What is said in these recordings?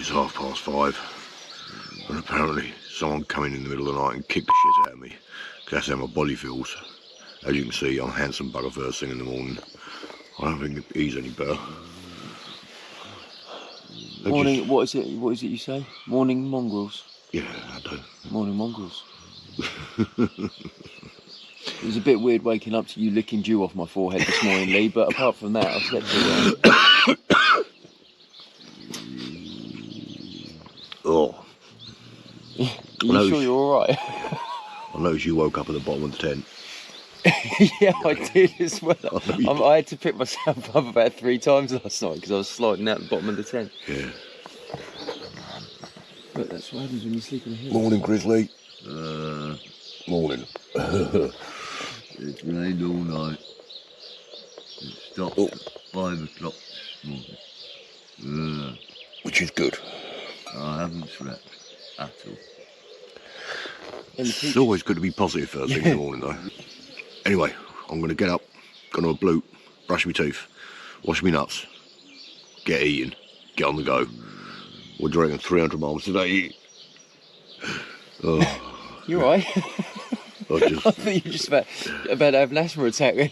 It's 5:30, and apparently someone came in the middle of the night and kicked the shit out of me. That's how my body feels. As you can see, I'm a handsome bugger first thing in the morning. I don't think he's any better. Morning, what is it you say? Morning mongrels? Yeah, I do. Morning mongrels. It was a bit weird waking up to you licking dew off my forehead this morning, Lee, but apart from that, I slept all right. Oh. Are you sure you're alright? I noticed you woke up at the bottom of the tent. Yeah, I did as well. I had to pick myself up about 3 times last night because I was sliding out the bottom of the tent. Yeah. But that's what happens when you sleep in a hill. Morning, Grizzly. Morning. It's rained all night. It stopped at 5 o'clock this morning. Which is good. I haven't slept at all. It's always good to be positive first thing in the morning, though. Anyway, I'm going to get up, go to a bloop, brush my teeth, wash my nuts, get eating, get on the go. We're drinking 300 miles today. Oh. You're right. I thought you were just about to have an asthma attack then.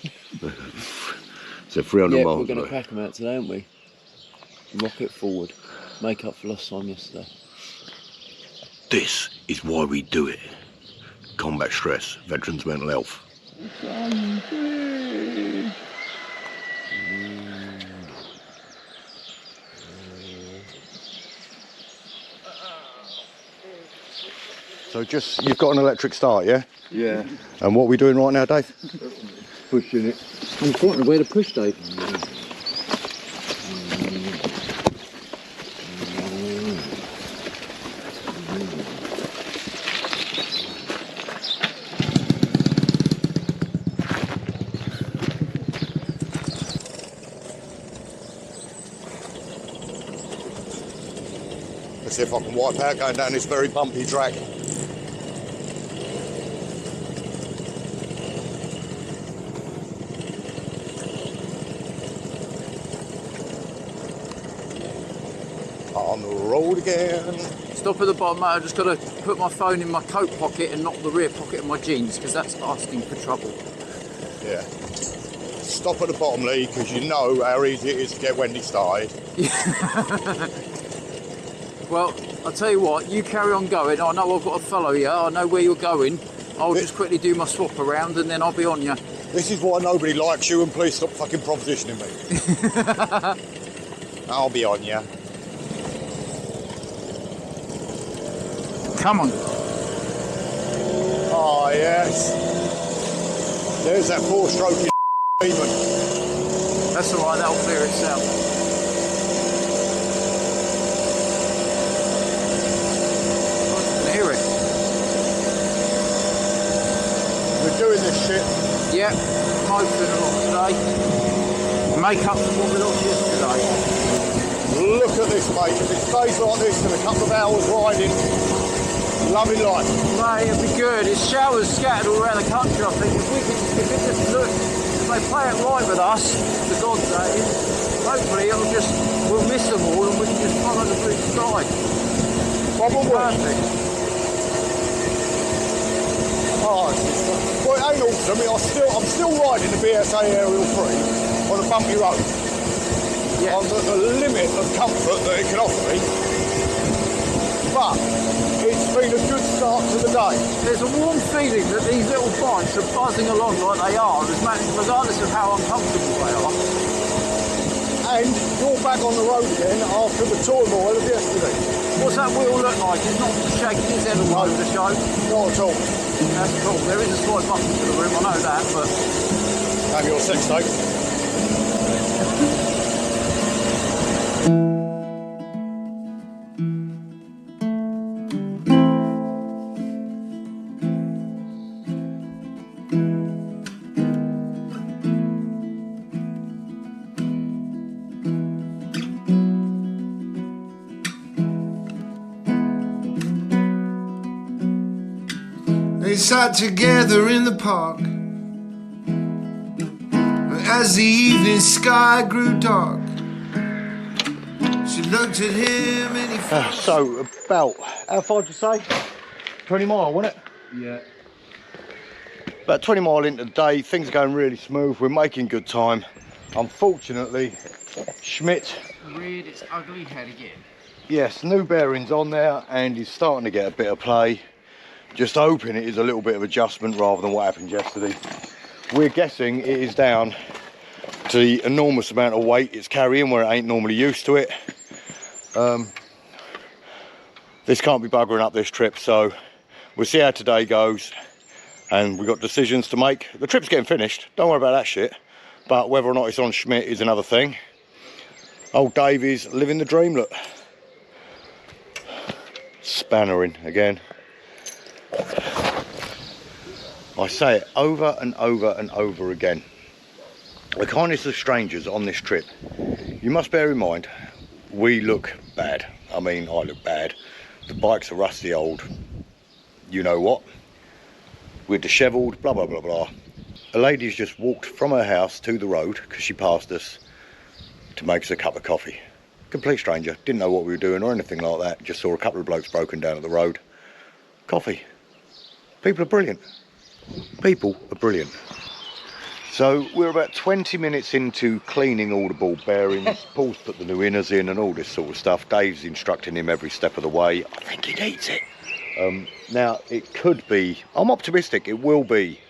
So 300 miles we're going to today. crack them out today, aren't we? Rocket forward. Make up for lost time yesterday. This is why we do it. Combat stress, veterans' mental health. So you've got an electric start, yeah? Yeah. And what are we doing right now, Dave? Pushing it. I'm pointing where to push, Dave. Let's see if I can wipe out going down this very bumpy track. On the road again. Stop at the bottom, mate. I've just got to put my phone in my coat pocket and not the rear pocket of my jeans, because that's asking for trouble. Yeah. Stop at the bottom, Lee, because you know how easy it is to get Wendy started. Well, I'll tell you what, you carry on going. I know I've got to follow you. I know where you're going. I'll just quickly do my swap around and then I'll be on you. This is why nobody likes you, and please stop fucking propositioning me. I'll be on you. Come on. Oh, yes. There's that 4-stroke even. That's all right, that'll clear itself. Hear it. We're doing this shit. Yep, moping a lot today. Make up for what we lost yesterday. Look at this, mate. If it stays like this in a couple of hours riding, loving life. Mate, it'll be good. It's showers scattered all around the country, I think. If it just looks, if they play it right with us, the God's sake, hopefully we'll miss them all and we can just follow the blue sky. Probably. Perfect. Oh, well, it ain't awesome. I'm still riding the BSA Ariel 3 on a bumpy road. Yeah. On the limit of comfort that it can offer me. But it's been a good start to the day. There's a warm feeling that these little bikes are buzzing along like they are, regardless of how uncomfortable they are. And you're back on the road again after the turmoil of yesterday. What's that wheel look like? It's not shaking its head all over the show. Not at all. That's cool. There is a slight button to the room, I know that, but... Have your sex tape. They sat together in the park as the evening sky grew dark. She looked at him and he So about, how far did you say? 20 mile, wasn't it? Yeah. About 20 mile into the day, things are going really smooth, we're making good time. Unfortunately, Schmidt Reared its ugly head again. yes, new bearings on there and he's starting to get a bit of play. Just hoping it is a little bit of adjustment rather than what happened yesterday. We're guessing it is down to the enormous amount of weight it's carrying where it ain't normally used to it. This can't be buggering up this trip, so we'll see how today goes and we've got decisions to make. The trip's getting finished, don't worry about that shit, but whether or not it's on Schmidt is another thing. Old Dave is living the dream, look. Spannering again. I say it over and over and over again. The kindness of strangers on this trip. You must bear in mind, we look bad. I mean, I look bad. The bikes are rusty old. You know what? We're dishevelled, blah, blah, blah, blah. A lady's just walked from her house to the road because she passed us to make us a cup of coffee. Complete stranger, didn't know what we were doing or anything like that. Just saw a couple of blokes broken down at the road. Coffee. People are brilliant. People are brilliant. So we're about 20 minutes into cleaning all the ball bearings. Paul's put the new inners in and all this sort of stuff. Dave's instructing him every step of the way. I think he needs it. Now, it could be, I'm optimistic, it will be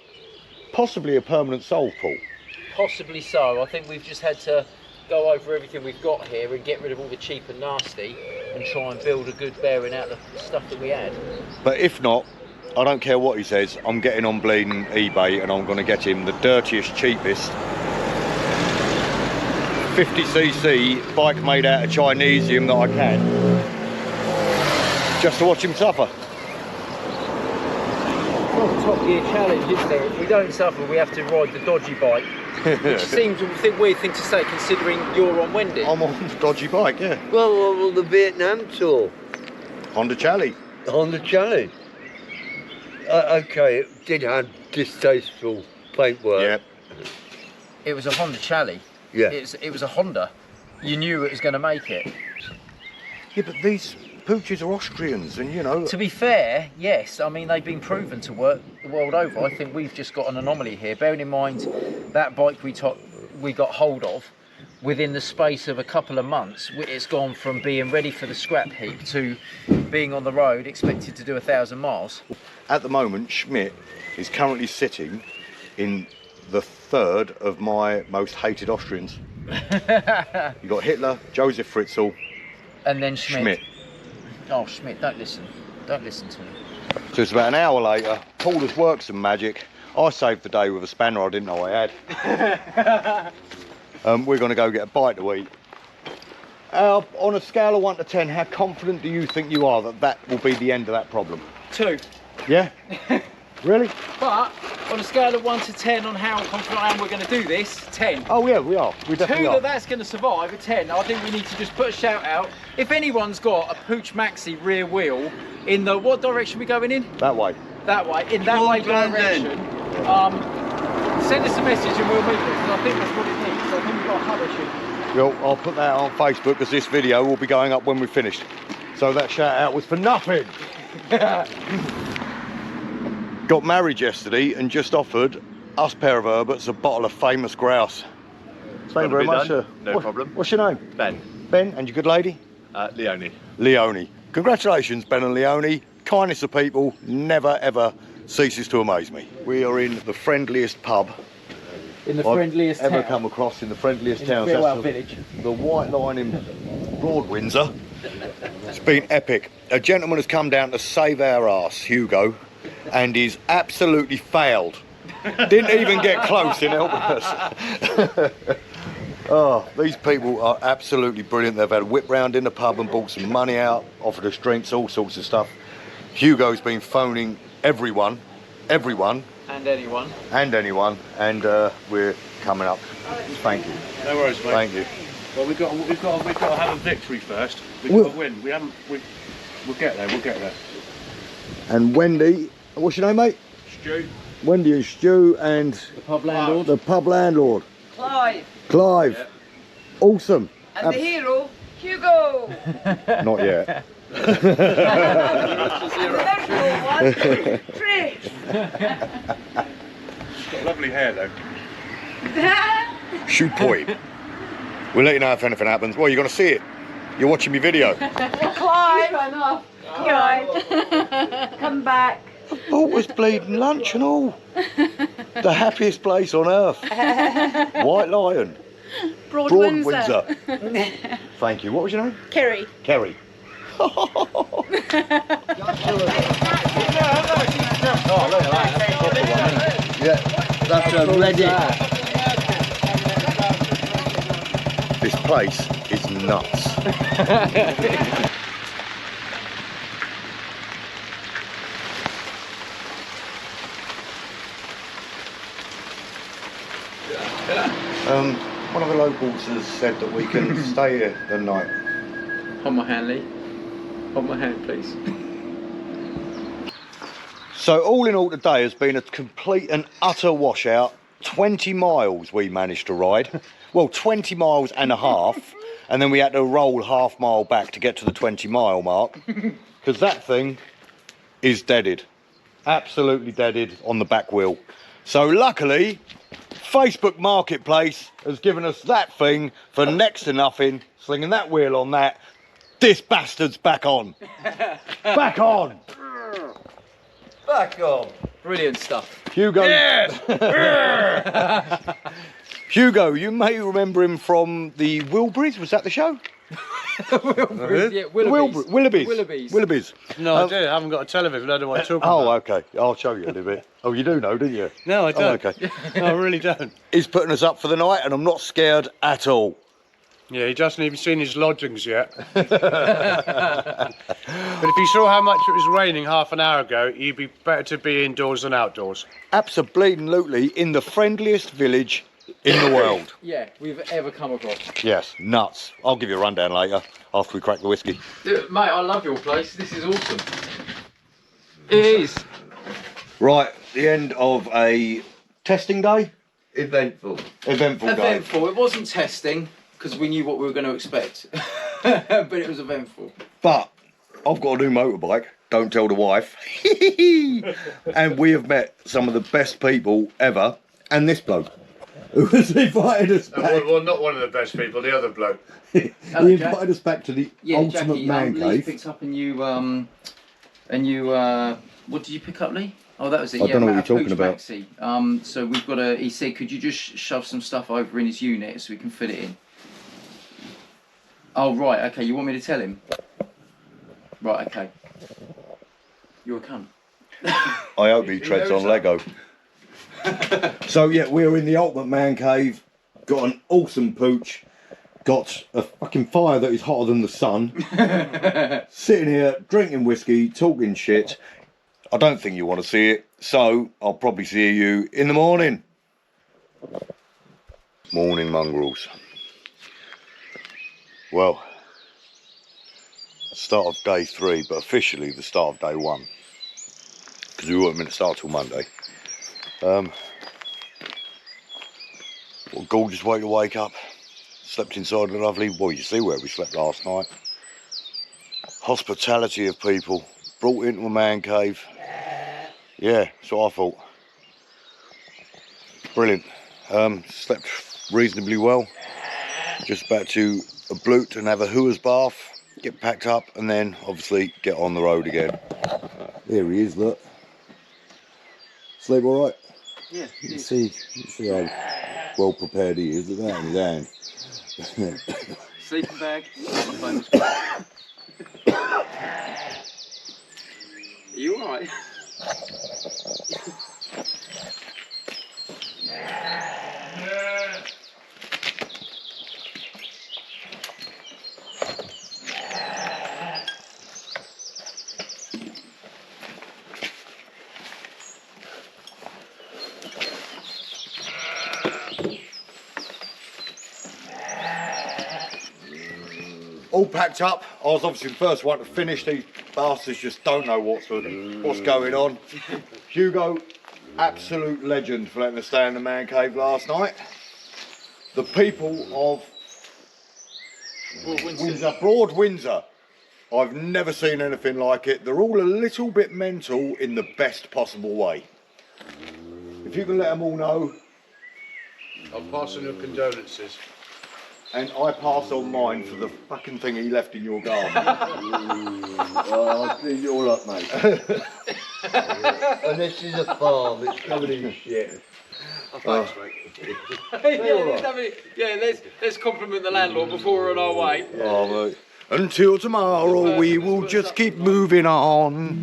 possibly a permanent solve, Paul. Possibly so. I think we've just had to go over everything we've got here and get rid of all the cheap and nasty and try and build a good bearing out of the stuff that we had. But if not, I don't care what he says, I'm getting on bleeding eBay and I'm going to get him the dirtiest, cheapest 50cc bike made out of Chinesium that I can, just to watch him suffer. Top Gear challenge, isn't it? If we don't suffer, we have to ride the dodgy bike. Which seems a weird thing to say considering you're on Wendy. I'm on the dodgy bike, yeah. Well, on the Vietnam tour. Honda Chally. On the challenge. Okay, it did have distasteful paintwork. Yeah. It was a Honda Chally. Yeah. It was a Honda. You knew it was going to make it. Yeah, but these Puches are Austrians and, you know... To be fair, yes, I mean, they've been proven to work the world over. I think we've just got an anomaly here. Bearing in mind that bike we got hold of, within the space of a couple of months, it's gone from being ready for the scrap heap to being on the road, expected to do 1,000 miles. At the moment, Schmidt is currently sitting in the third of my most hated Austrians. You've got Hitler, Joseph Fritzl, And then Schmidt. Schmidt. Oh, Schmidt, don't listen. Don't listen to him. So it's about an hour later, Paul has worked some magic. I saved the day with a spanner I didn't know I had. We're going to go get a bite to eat. On a scale of 1 to 10, how confident do you think you are that that will be the end of that problem? 2. Yeah? Really? But on a scale of 1 to 10 on how confident I am we're going to do this, 10. Oh yeah, we are. We definitely 2 are. that's going to survive, a 10. I think we need to just put a shout out. If anyone's got a Puch Maxi rear wheel in the, what direction are we going in? That way. That way, in that way direction. Send us a message and we'll meet it, because I think that's what it needs. I think we've got a hub issue. Well, I'll put that on Facebook because this video will be going up when we're finished. So that shout out was for nothing. Got married yesterday and just offered us pair of Herberts a bottle of famous grouse. Thank you very much, sir. No problem. What's your name? Ben. Ben, and your good lady? Leonie. Leonie. Congratulations, Ben and Leonie. Kindness of people never ever ceases to amaze me. We are in the friendliest pub In the I've friendliest ever town. come across, in the friendliest In towns. Fairwell That's Village. the White Line in Broad Windsor. It's been epic. A gentleman has come down to save our arse, Hugo, and he's absolutely failed. Didn't even get close in helping us. Oh, these people are absolutely brilliant. They've had a whip round in the pub and bought some money out, offered us drinks, all sorts of stuff. Hugo's been phoning everyone, And anyone. and we're coming up. Thank you. No worries, mate. Thank you. Well, we've got to have a victory first. We've Well- got to win. We'll get there. We'll get there. And Wendy, what's your name, mate? Stu. Wendy and Stu and The pub landlord. the pub landlord, Clive Clive. Yeah. Awesome. and the hero, Hugo! Not yet. Trish! Got lovely hair though. Shoot point. We'll let you know if anything happens. Well, you're going to see it. You're watching my video. Climb! Come back. I bought us bleeding lunch and all. The happiest place on earth. White Lion. Broad Windsor. Thank you. What was your name? Kerry. Kerry. Yeah, that's a ready. This place is nuts. One of the locals has said that we can stay here the night. Hold my hand, Lee. Hold my hand, please. So all in all today has been a complete and utter washout. 20 miles we managed to ride. Well, 20 miles and a half. And then we had to roll half mile back to get to the 20-mile mark. Because that thing is deaded. Absolutely deaded on the back wheel. So luckily, Facebook Marketplace has given us that thing for next to nothing. Slinging that wheel on that. This bastard's back on. Back on. Back on. Brilliant stuff. Hugo. Yes! Hugo, you may remember him from the Wilburys. Was that the show? Wilburys, yeah, Willoughby's. Willoughby's. No, I do. I haven't got a television. I don't know what I'm talking Oh, about. okay. I'll show you a little bit. Oh, you do know, don't you? No, I don't. Oh, okay. No, I really don't. He's putting us up for the night, and I'm not scared at all. Yeah, he doesn't even seen his lodgings yet. But if you saw how much it was raining half an hour ago, you'd be better to be indoors than outdoors. Absolutely in the friendliest village in the world. Yeah, we've ever come across. Yes, nuts. I'll give you a rundown later after we crack the whiskey. Dude, mate, I love your place. This is awesome. It is. Right, the end of a testing day. Eventful. Eventful day. Eventful. It wasn't testing because we knew what we were going to expect, but it was eventful. But I've got a new motorbike. Don't tell the wife. And we have met some of the best people ever. And this bloke who has invited us back. Well, not one of the best people, the other bloke. He invited us back to the ultimate Jackie, man Lee cave. picked up a new, what did you pick up, Lee? Oh, that was it. I don't know what you're talking Puch about. Maxi. So we've got he said, could you just shove some stuff over in his unit so we can fit it in? Oh, right, okay, you want me to tell him? Right, okay. You're a cunt. I hope he treads on Lego. So yeah, we're in the ultimate man cave. Got an awesome pooch. Got a fucking fire that is hotter than the sun. Sitting here, drinking whiskey, talking shit. I don't think you want to see it, so I'll probably see you in the morning. Morning, mongrels. Well, start of day 3, but officially the start of day 1. Because we weren't meant to start till Monday. What a gorgeous way to wake up. Slept inside a lovely, well, you see where we slept last night. Hospitality of people. Brought into a man cave. Yeah, that's what I thought. Brilliant. Slept reasonably well. Just about to bloot and have a hooer's bath, get packed up, and then obviously get on the road again. There he is, look. Sleep all right? Yeah, you can see how well prepared he is. Look at that in his hand. Sleeping bag. Are you alright? All packed up. I was obviously the first one to finish. These bastards just don't know what's going on. Hugo, absolute legend for letting us stay in the man cave last night. The people of Windsor, Broad Windsor. I've never seen anything like it. They're all a little bit mental in the best possible way. If you can let them all know. I'll pass on your condolences. And I pass on mine for the fucking thing he left in your garden. Oh, I'll clean it all up, mate. And this is a farm, it's covered in shit. Oh, thanks, mate. Let's compliment the landlord before we're on our way. Oh, mate. Until tomorrow, we will just keep moving on.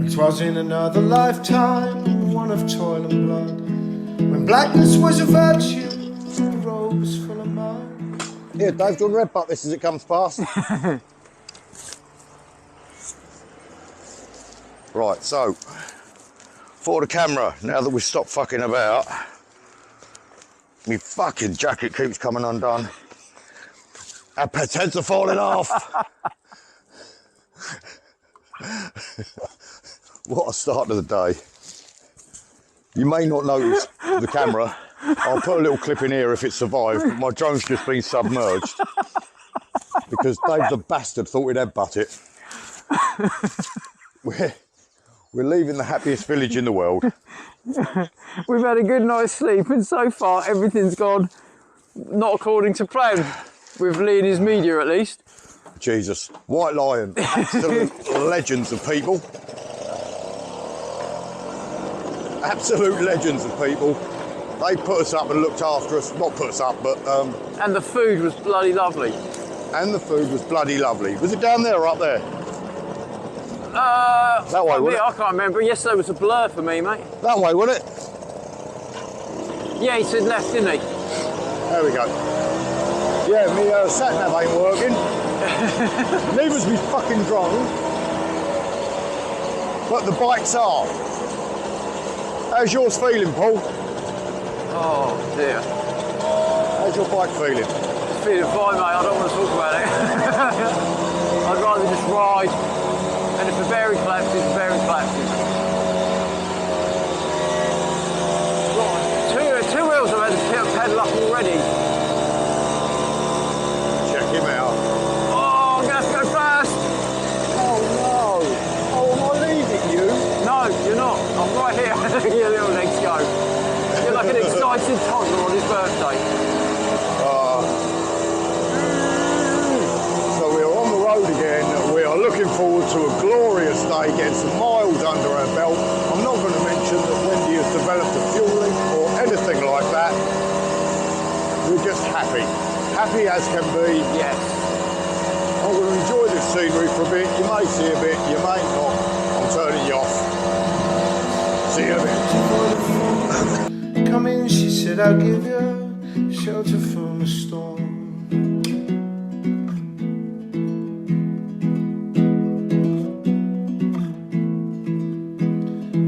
It was in another lifetime, one of toil and blood, when blackness was a virtue and the road was full of mud. Here, Dave, do you want to red butt this as it comes past? Right, so, for the camera, now that we've stopped fucking about, my fucking jacket keeps coming undone. Our pets' heads are falling off. What a start to the day. You may not notice the camera. I'll put a little clip in here if it survived, but my drone's just been submerged. Because Dave the bastard thought we'd headbutt it. We're leaving the happiest village in the world. We've had a good night's sleep and so far everything's gone not according to plan. With Lee and his media at least. Jesus. White Lion, absolute legends of people. Absolute legends of people. They put us up and looked after us. Not put us up, but... And the food was bloody lovely. And the food was bloody lovely. Was it down there or up there? That way, wasn't it? I can't remember. Yesterday was a blur for me, mate. That way, wasn't it? Yeah, he said left, didn't he? There we go. Yeah, me sat-nav ain't working. Neither's me fucking drone. But the bikes are. How's yours feeling, Paul? Oh, dear. How's your bike feeling? It's feeling fine, mate. I don't want to talk about it. I'd rather just ride. And if the bearing collapses, the bearing collapses. Right, two wheels I've had to pedal up already. Check him out. Oh, I'm going to have to go fast. Oh no. Oh, am I leaving you? No, you're not. I'm right here. Your little legs go. You're like an excited toddler on his birthday. So we are on the road again. We are looking forward to a glorious day, getting some miles under our belt. I'm not going to mention that Wendy has developed a fuel leak or anything like that. We're just happy. Happy as can be. Yes. I'm going to enjoy this scenery for a bit. You may see a bit, you may not. I'm turning you off. See you a bit. Come in, she said, I'll give you shelter from the storm.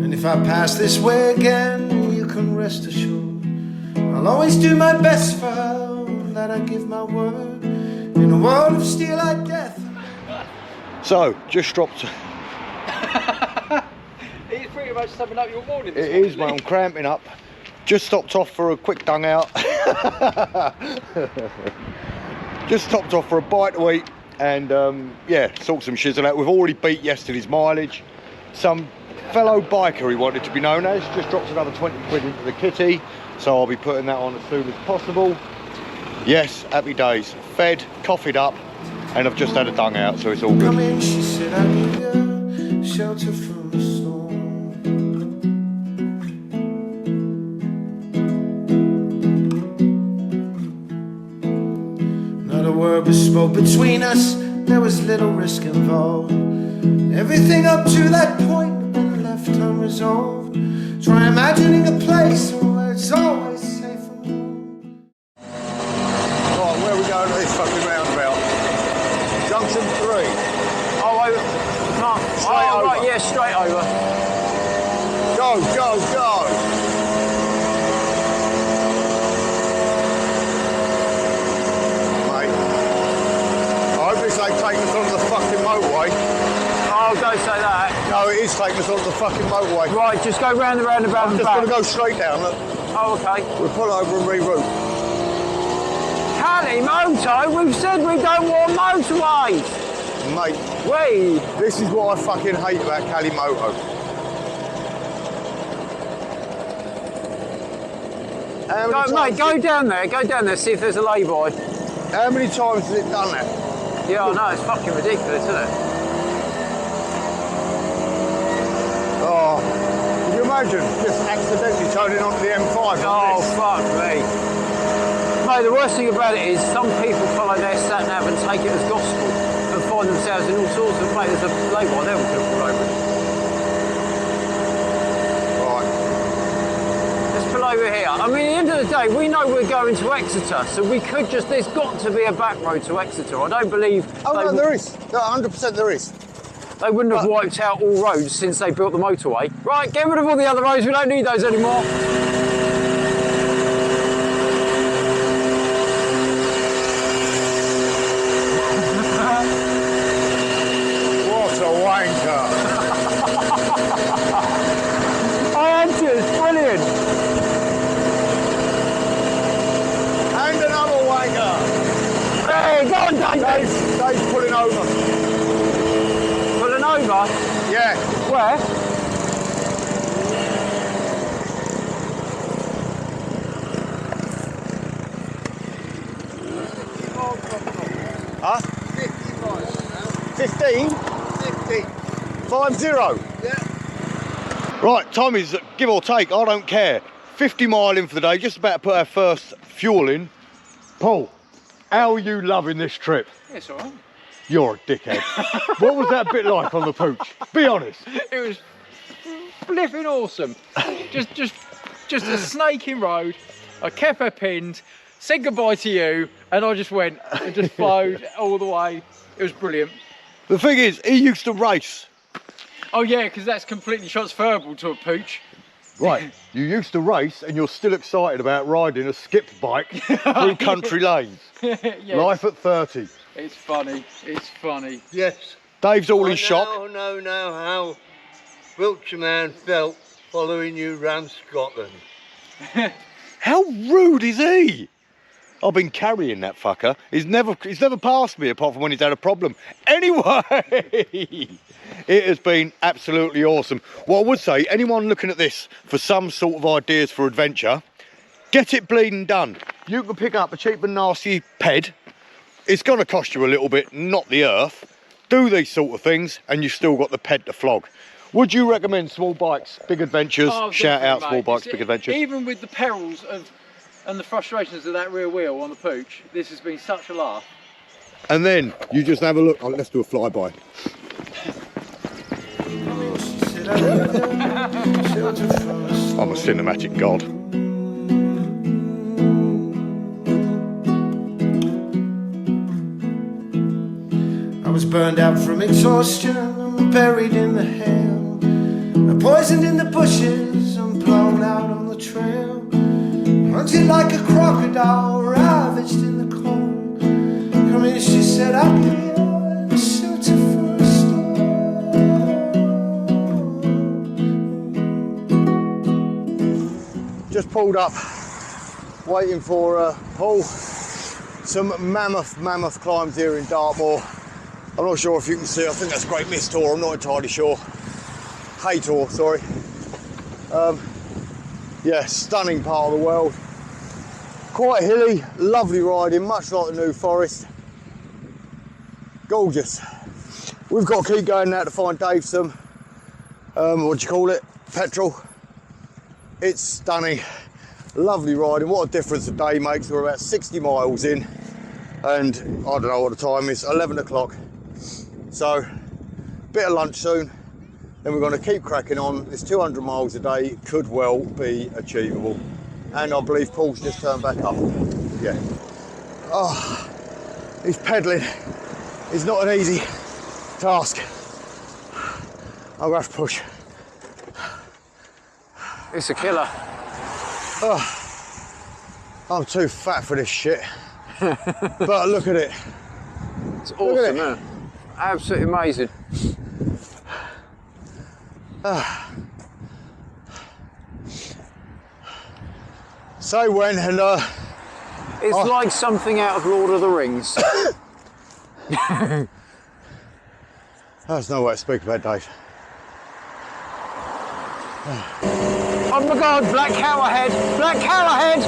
And if I pass this way again, you can rest assured I'll always do my best for her, that I give my word. In a world of steel like death. So, just dropped. It's pretty much summing up your morning. It is, mate. I'm cramping up. Just stopped off for a quick dung out. Just stopped off for a bite to eat and yeah, sort some shizzle out. We've already beat yesterday's mileage. Some fellow biker, he wanted to be known as, just dropped another 20 quid into the kitty, so I'll be putting that on as soon as possible. Yes, happy days. Fed, coffeed up, and I've just had a dung out, so it's all good. Come in, she said, I'll give you shelter from the storm. Not a word was spoke between us, there was little risk involved. Everything up to that point had been left unresolved. Try imagining a place where it's always safe and warm. Right, where are we going to this fucking roundabout? Junction 3. Oh, over. No. Straight over. Right, yeah, straight over. Go, go, go! Mate, I hope this ain't taking us on the fucking motorway. Oh, don't say that. No, it is taking us onto the fucking motorway. Right, just go round the roundabout I'm and just back. going to go straight down, look. Oh, okay. We'll pull over and reroute. Cali Moto, we've said we don't want motorways. Mate, We. this is what I fucking hate about Kalimoto. Go down there, see if there's a lay-by. How many times has it done that? Yeah, I know, it's fucking ridiculous, isn't it? Oh, can you imagine just accidentally turning onto the M5 like Oh, this? fuck me. Mate, the worst thing about it is some people follow their sat-nav and take it as gospel and find themselves in all sorts of places. There's a lay-by there we could have pulled over it. Right. Let's pull over here. I mean, at the end of the day, we know we're going to Exeter, so we could just, there's got to be a back road to Exeter. I don't believe... Oh no, there is. No, 100% there is. They wouldn't have wiped out all roads since they built the motorway. Right, get rid of all the other roads, we don't need those anymore. What a wanker. I answered, brilliant. And another wanker. Hey, go on, Dave. Dave's pulling over. Pulling over? Yeah. Where? Huh? 15? 50. Yeah. Right, Tommy's, give or take, I don't care. 50 mile in for the day, just about to put our first fuel in. Paul, how are you loving this trip? Yeah, it's all right. You're a dickhead. What was that bit like on the Puch? Be honest. It was flipping awesome. just a snaking road. I kept her pinned, said goodbye to you, and I just went and just flowed all the way. It was brilliant. The thing is, he used to race. Oh yeah, because that's completely transferable to a Puch. Right, you used to race and you're still excited about riding a skip bike through country lanes. Yes. Life at 30. It's funny. It's funny. Yes. Dave's all in I shock. now know how Wiltshire man felt following you round Scotland. How rude is he? I've been carrying that fucker. He's never passed me apart from when he's had a problem. Anyway, it has been absolutely awesome. What I would say, anyone looking at this for some sort of ideas for adventure, get it bleeding done. You can pick up a cheap and nasty ped. It's going to cost you a little bit, not the earth. Do these sort of things and you've still got the ped to flog. Would you recommend small bikes, big adventures? Oh, Shout out definitely, small mate. bikes, big adventures. Even with the perils of and the frustrations of that rear wheel on the Puch, this has been such a laugh. And then you just have a look. Oh, let's do a flyby. I'm a cinematic god. I was burned out from exhaustion and buried in the hail. I poisoned in the bushes and blown out on the trail. Hunted like a crocodile, ravaged in the cold. Come in, she said, I'll give you a shelter for a storm. Just pulled up, waiting for Paul. Some mammoth climbs here in Dartmoor. I'm not sure if you can see, I think that's Great Mist Tor, I'm not entirely sure. Haytor, sorry. Yeah, stunning part of the world. Quite hilly, lovely riding, much like the New Forest. Gorgeous. We've got to keep going now to find Dave some, what do you call it, petrol. It's stunning, lovely riding. What a difference a day makes. We're about 60 miles in and I don't know what the time is, 11 o'clock. So, bit of lunch soon. Then we're going to keep cracking on. This 200 miles a day could well be achievable. And I believe Paul's just turned back up. Yeah. Oh, he's pedalling. It's not an easy task. I'll have to push. It's a killer. Oh, I'm too fat for this shit. But look at it. It's awesome, isn't it? Absolutely amazing. Say when, and It's like something out of Lord of the Rings. there's no way to speak about Dave. Oh my God, black cow ahead! Black cow ahead!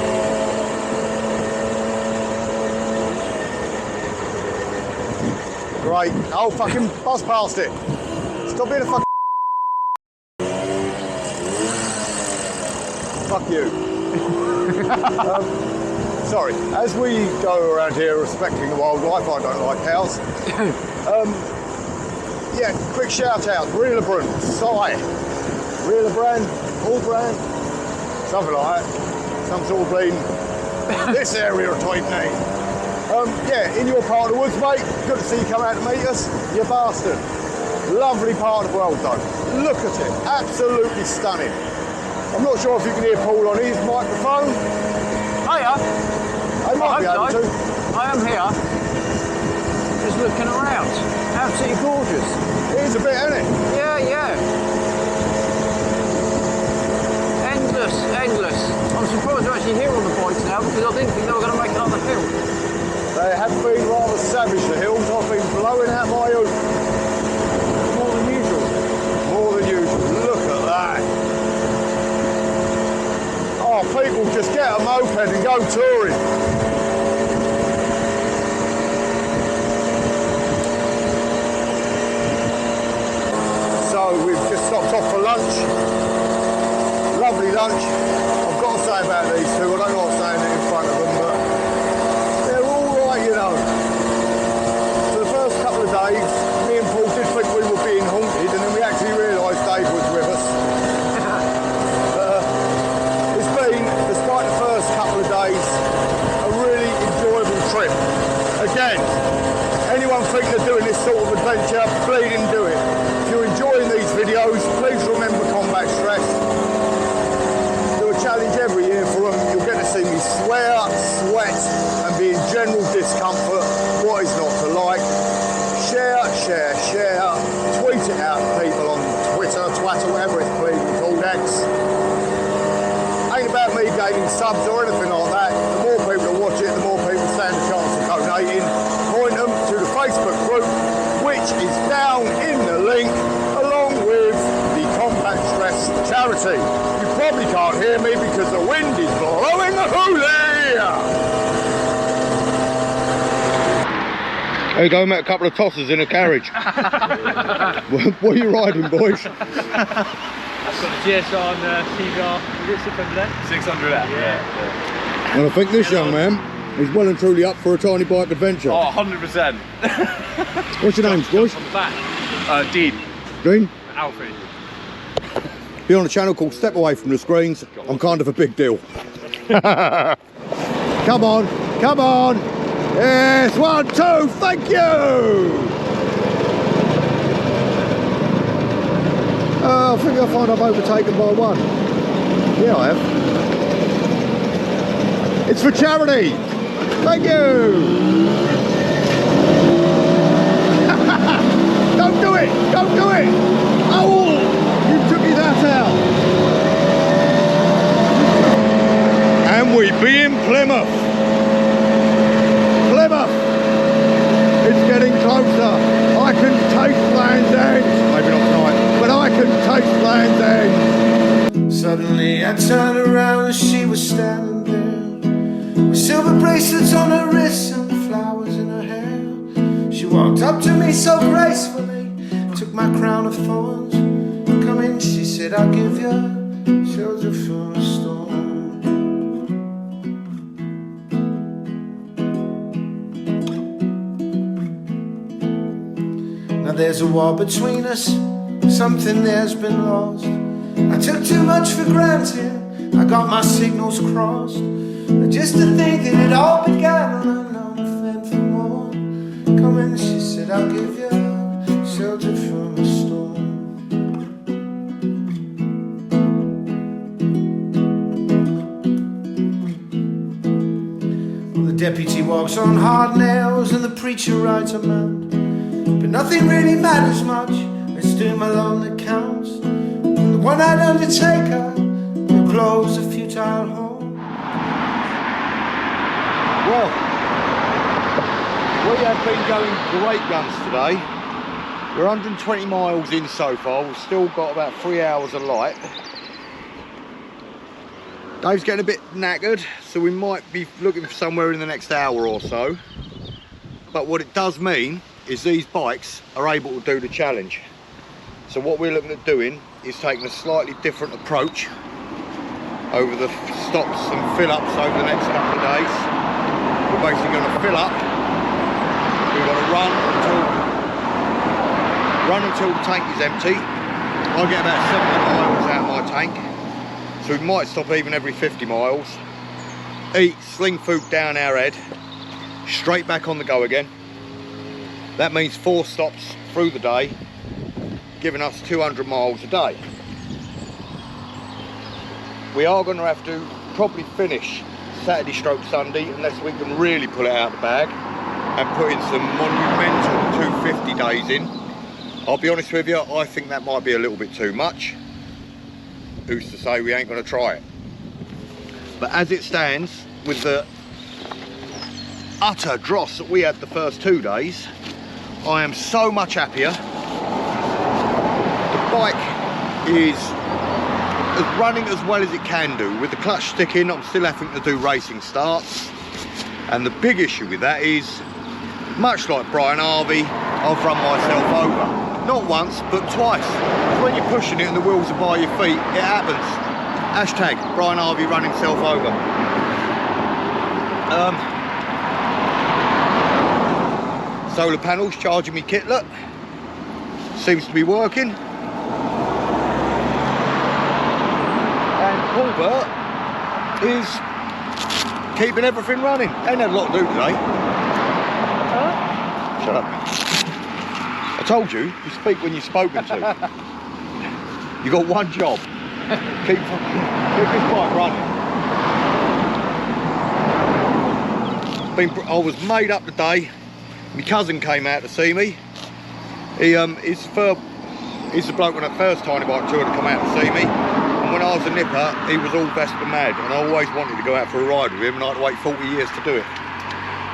Great. Oh, fucking buzz past it. Stop being a fucking. Fuck you. Sorry. As we go around here respecting the wildlife, I don't like cows. Yeah, quick shout out. Reelabrand, Sigh. Reelabrand, Allbrand, something like that. Some sort of bleeding. This area of Tweedney. Yeah, in your part of the woods, mate. Good to see you come out to meet us, you bastard. Lovely part of the world, though. Look at it, absolutely stunning. I'm not sure if you can hear Paul on his microphone. Hiya! I might be able to. I am here. Just looking around. Absolutely gorgeous. It is a bit, isn't it? Yeah, yeah. Endless, endless. I'm surprised they're actually here on the bikes now because I didn't think they were going to make it up the hill. They have been rather savage, the hills. I've been blowing out my hoop. More than usual. More than usual. Look at that. Oh, people just get a moped and go touring. So we've just stopped off for lunch. Lovely lunch. I've got to say about these two, I don't like saying it in front of them, but they're all right, you know. For the first couple of days, me and Paul did think we were being haunted, and then we actually realised Dave was with us. It's been, despite the first couple of days, a really enjoyable trip. Again, anyone thinking of doing this sort of adventure, bleeding do it. If you're enjoying these videos, please remember combat stress. Do a challenge every year for them. You'll get to see me swear, sweat, and be in general discomfort. What is not to like? Share, share, share. Tweet it out to people on Twitter, Twatter, whatever it's bleeding called, X. Ain't about me gaining subs or anything like that. The more people that watch it, the more people stand a chance of donating. Point them to the Facebook group, which is down in the link, along with the Combat Stress charity. You probably can't hear me because the wind is blowing a hoolie. There you go, met a couple of tossers in a carriage. What are you riding, boys? I've got a GSR and CVR. Is it 600A? 600A, yeah. And I think this young man is well and truly up for a tiny bike adventure. Oh, 100%. What's your name, boys? On the back. Dean. Dean? Alfred. Be on a channel called Step Away from the Screens. I'm kind of a big deal. Come on, come on. Yes, 1, 2, thank you. I think I find I'm overtaken by one. Yeah, I have. It's for charity. Thank you. Don't do it. Don't do it. Oh, you took his ass out. And we be in Plymouth. Plymouth. It's getting closer. I can taste Land's End. Maybe not tonight, but I can taste Land's End. Suddenly I turned around and she was standing there, with silver bracelets on her wrists and flowers in her hair. She walked up to me so gracefully, took my crown of thorns. Come in, she said, I'll give you shelter from a storm. Now there's a wall between us, something there's been lost. I took too much for granted, I got my signals crossed. Just to think that it all began when I know nothing for more. Come in, she said, I'll give you shelter from a storm. Well, the deputy walks on hard nails and the preacher rides a mount. But nothing really matters much, it's doing my loan that counts. one-eyed undertaker who blows a futile horn. Well, we have been going great guns today. We're 120 miles in so far. We've still got about 3 hours of light. Dave's getting a bit knackered, so we might be looking for somewhere in the next hour or so. But what it does mean is these bikes are able to do the challenge. So what we're looking at doing is taking a slightly different approach over the stops and fill-ups over the next couple of days. We're basically going to fill up. We're going to run until the tank is empty. I get about 70 miles out of my tank. So we might stop even every 50 miles, eat, sling food down our head, straight back on the go again. That means 4 stops through the day, giving us 200 miles a day. We are going to have to probably finish Saturday stroke Sunday unless we can really pull it out of the bag and put in some monumental 250 days in. I'll be honest with you, I think that might be a little bit too much. Who's to say we ain't going to try it? But as it stands, with the utter dross that we had the first 2 days, I am so much happier. The bike is running as well as it can do. With the clutch sticking, I'm still having to do racing starts. And the big issue with that is, much like Brian Harvey, I've run myself over. Not once, but twice. When you're pushing it and the wheels are by your feet, it happens. Hashtag Brian Harvey run himself over. Solar panels charging me kitlet. Seems to be working. And Paulbert is keeping everything running. Ain't had a lot to do today. Shut up. I told you, you speak when you're spoken to. You got one job. Keep this bike running. I was made up today. My cousin came out to see me. He's the bloke on the first tiny bike tour to come out to see me. And when I was a nipper, he was all Vespa mad, and I always wanted to go out for a ride with him, and I had to wait 40 years to do it.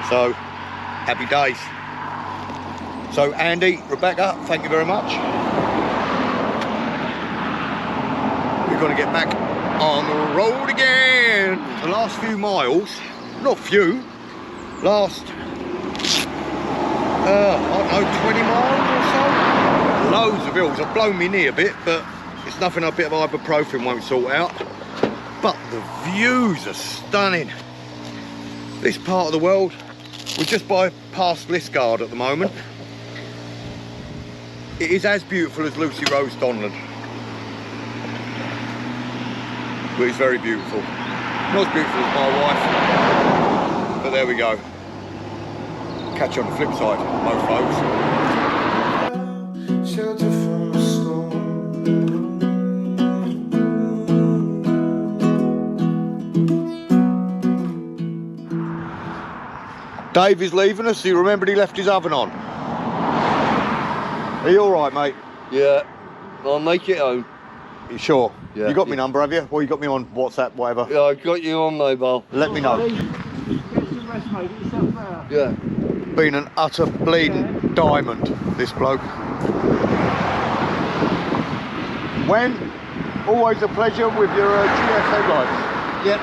So, happy days. So Andy, Rebecca, thank you very much. We're going to get back on the road again. The last few miles, not few, last, I don't know, 20 miles or so. Loads of hills. I've blown me knee a bit, but it's nothing a bit of ibuprofen won't sort out. But the views are stunning. This part of the world, we're just past Liskeard at the moment. It is as beautiful as Lucy Rose Donlan. But it's very beautiful. Not as beautiful as my wife. But there we go. Catch you on the flip side, mofos. Shelter from the storm. Dave is leaving us. He remembered he left his oven on. Are you alright, mate? Yeah, I'll make it home. You sure? Yeah. You got my number, have you? Or you got me on WhatsApp, whatever? Yeah, I got you on mobile. Let me know. Yeah. Been an utter bleeding diamond, this bloke. When? Always a pleasure with your GS headlights. Yep.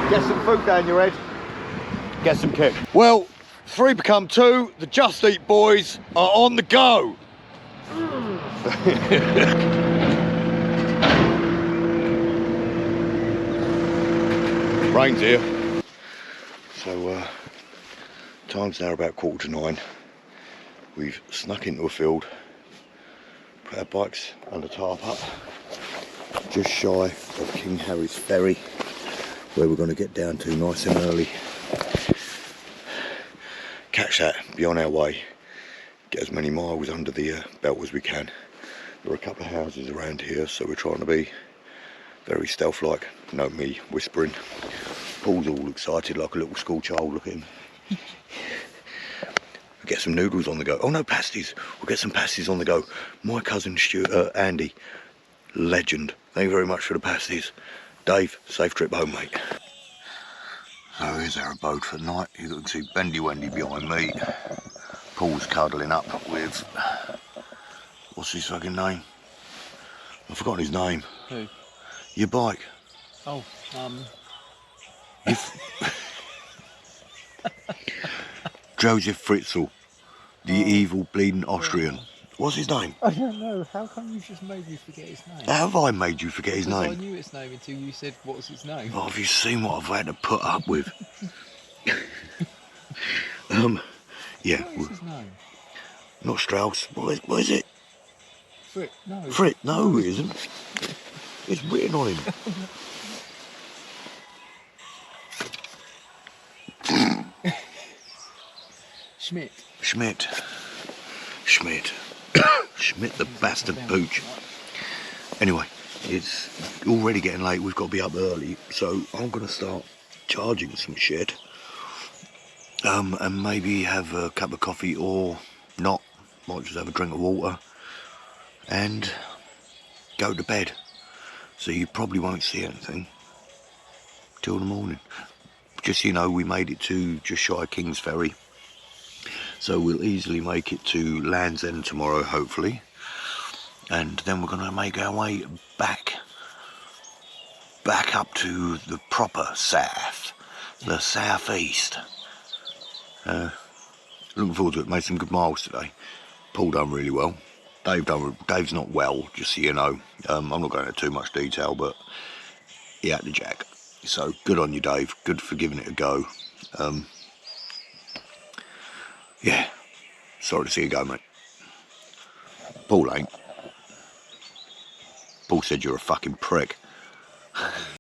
Get some food down your head. Get some kick. Well, 3 become 2. The Just Eat boys are on the go. Rain's here. So, time's now about 9:15. We've snuck into a field, put our bikes under tarp up, just shy of King Harry's Ferry, where we're going to get down to nice and early. Catch that, be on our way, get as many miles under the belt as we can. There are a couple of houses around here, so we're trying to be very stealth-like. Note me whispering. Paul's all excited like a little school child, look at him. get some noodles on the go. Oh no, pasties. We'll get some pasties on the go. My cousin Andy, legend. Thank you very much for the pasties. Dave, safe trip home, mate. So here's our abode for the night. You can see Bendy Wendy behind me. Paul's cuddling up with, what's his fucking name? I've forgotten his name. Who? Your bike. Oh, Joseph Fritzl, the evil bleeding Austrian. What's his name? I don't know. How come you just made me forget his name? How have I made you forget his Because name? I knew its name until you said, what's its name? Oh, have you seen what I've had to put up with? Yeah. What is his name? Not Strauss. What is it? Frit. No. Frit. No, it isn't. It's written on him. Schmidt. Schmidt. Schmidt the bastard pooch. Anyway, it's already getting late. We've got to be up early, so I'm going to start charging some shit. And maybe have a cup of coffee or not. Might just have a drink of water and go to bed. So you probably won't see anything till the morning. Just so you know, we made it to just shy of King's Ferry. So we'll easily make it to Land's End tomorrow, hopefully. And then we're going to make our way back up to the proper south, the southeast. Looking forward to it. Made some good miles today. Paul done really well. Dave's not well, just so you know. I'm not going into too much detail, but he had to jack. So good on you, Dave. Good for giving it a go. Yeah, sorry to see you go, mate. Paul ain't. Paul said you're a fucking prick.